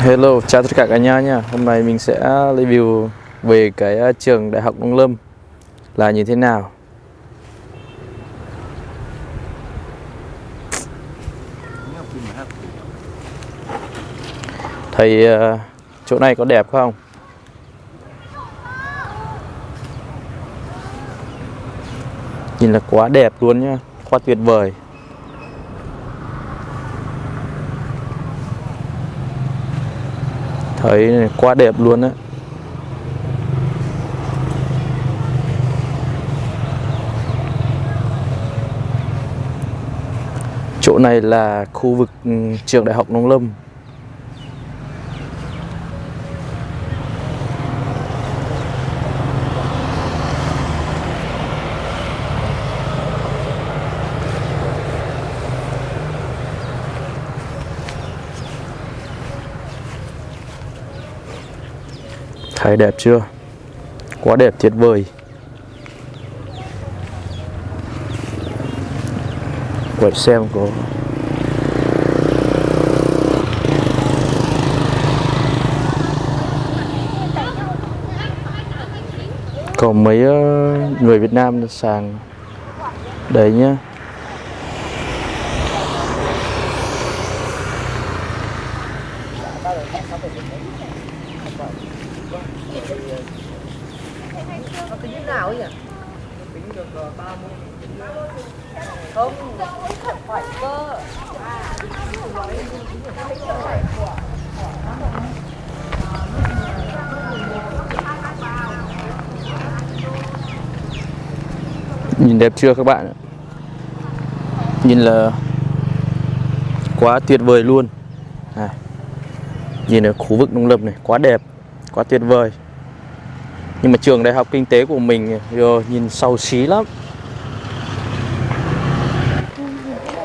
Hello, chào tất cả cả nhà nha. Hôm nay mình sẽ review về cái trường Đại học Nông Lâm là như thế nào. Thấy chỗ này có đẹp không? Nhìn là quá đẹp luôn nhá, quá tuyệt vời. Thấy quá đẹp luôn á. Chỗ này là khu vực trường Đại học Nông Lâm. Thấy đẹp chưa? Quá đẹp tuyệt vời. Quay xem có mấy người Việt Nam sàng đấy nhá. Nó tính thế nào ấy nhỉ? Tính được 30. Không, phải cơ. Nhìn đẹp chưa các bạn? Nhìn là quá tuyệt vời luôn. Này. Nhìn ở khu vực nông lâm này quá đẹp, quá tuyệt vời. Nhưng mà trường Đại học Kinh tế của mình nhìn xấu xí lắm.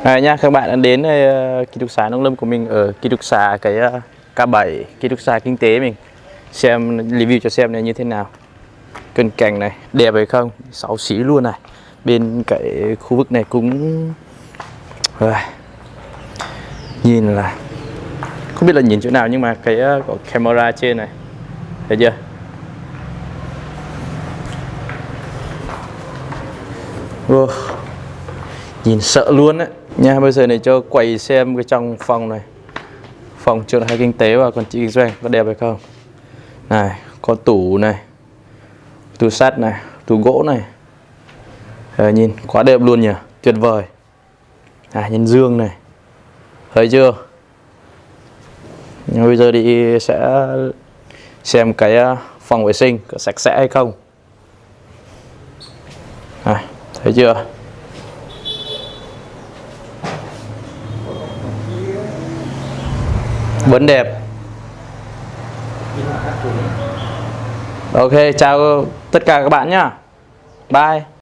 Này nha, các bạn đã đến ký túc xá nông lâm của mình ở ký túc xá cái K7, ký túc xá kinh tế mình. Xem review cho xem này như thế nào. Cận cảnh này đẹp hay không? Xấu xí luôn này. Bên cái khu vực này cũng nhìn là không biết là nhìn chỗ nào, nhưng mà cái có camera trên này, thấy chưa? Wow. Nhìn sợ luôn đấy nha. Bây giờ này cho quay xem cái trong phòng này, phòng trường Đại học Kinh tế và quản trị kinh doanh có đẹp hay không. Này, có tủ này, tủ sắt này, tủ gỗ này. Nhìn quá đẹp luôn nhỉ, tuyệt vời. Nhân dương này, thấy chưa? Nhưng bây giờ đi sẽ xem cái phòng vệ sinh có sạch sẽ hay không. Thấy chưa? Vẫn đẹp. Ok, chào tất cả các bạn nhá. Bye.